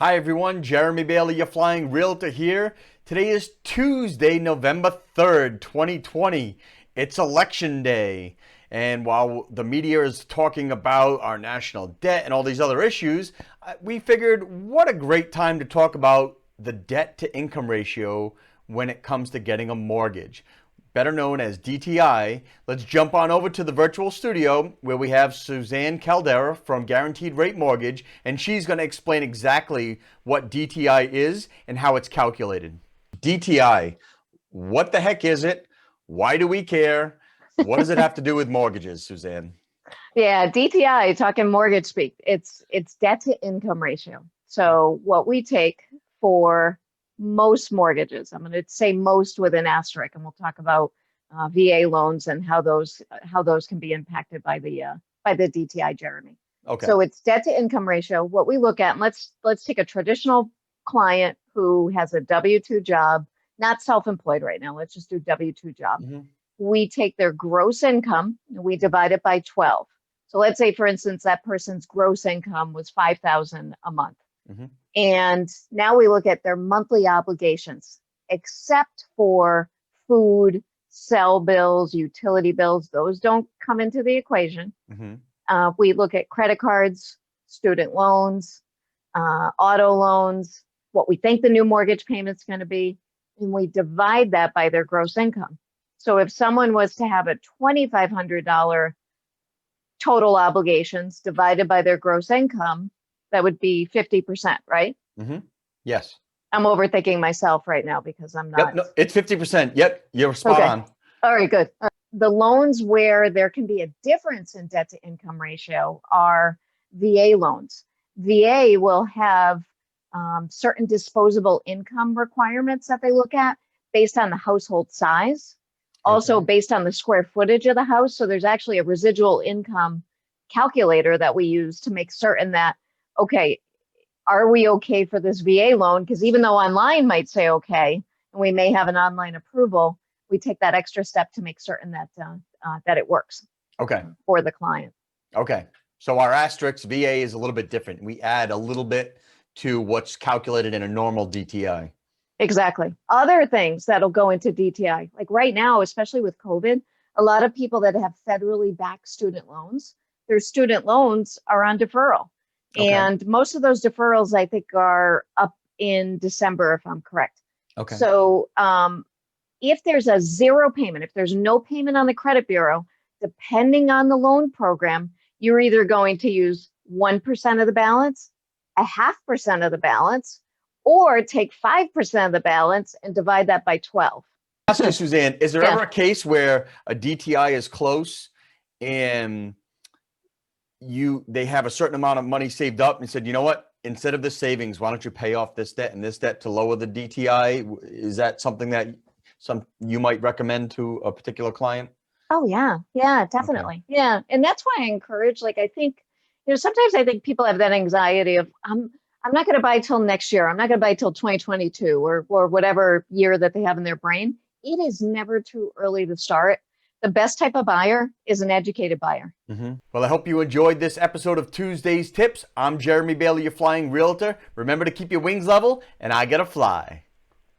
Hi everyone, Jeremy Bailey, your flying realtor here. Today is Tuesday, November 3rd, 2020. It's election day. And while the media is talking about our national debt and all these other issues, we figured what a great time to talk about the debt to income ratio when it comes to getting a mortgage, better known as DTI. Let's jump on over to the virtual studio where we have Suzanne Caldera from Guaranteed Rate Mortgage, and she's going to explain exactly what DTI is and how it's calculated. DTI, what the heck is it? Why do we care? What does it have to do with mortgages, Suzanne? Yeah, DTI, talking mortgage speak, it's debt to income ratio. So what we take for most mortgages, I'm going to say most with an asterisk, and we'll talk about VA loans and how those can be impacted by the DTI, Jeremy. Okay. So it's debt to income ratio. What we look at, and let's take a traditional client who has a W-2 job, not self-employed right now. Let's just do W-2 job. Mm-hmm. We take their gross income and we divide it by 12. So let's say, for instance, that person's gross income was $5,000 a month. Mm-hmm. And now we look at their monthly obligations, except for food, cell bills, utility bills. Those don't come into the equation. Mm-hmm. We look at credit cards, student loans, auto loans, what we think the new mortgage payment's going to be, and we divide that by their gross income. So if someone was to have a $2,500 total obligations divided by their gross income, that would be 50%, right? Mm-hmm. Yes. I'm overthinking myself right now because I'm not. Yep, no, it's 50%. Yep, you're spot on. All right, good. The loans where there can be a difference in debt to income ratio are VA loans. VA will have certain disposable income requirements that they look at based on the household size. Also based on the square footage of the house. So there's actually a residual income calculator that we use to make certain that, okay, are we okay for this VA loan? Because even though online might say okay, and we may have an online approval, we take that extra step to make certain that that it works. Okay. For the client. Okay. So our asterisk VA is a little bit different. We add a little bit to what's calculated in a normal DTI. Exactly. Other things that'll go into DTI, like right now, especially with COVID, a lot of people that have federally backed student loans, their student loans are on deferral. Okay. And most of those deferrals, I think, are up in December, if I'm correct. Okay. So if there's a zero payment, if there's no payment on the credit bureau, depending on the loan program, you're either going to use 1% of the balance, 0.5% of the balance, or take 5% of the balance and divide that by 12. Ask you, Suzanne, is there ever a case where a DTI is close and they have a certain amount of money saved up and said, you know what, instead of the savings, why don't you pay off this debt and this debt to lower the DTI? Is that something that you might recommend to a particular client? Oh yeah, definitely. Okay. Yeah, and that's why I encourage, like, I think, sometimes I think people have that anxiety of, I'm not going to buy till next year. I'm not going to buy till 2022 or whatever year that they have in their brain. It is never too early to start. The best type of buyer is an educated buyer. Mm-hmm. Well, I hope you enjoyed this episode of Tuesday's Tips. I'm Jeremy Bailey, your flying realtor. Remember to keep your wings level, and I gotta fly.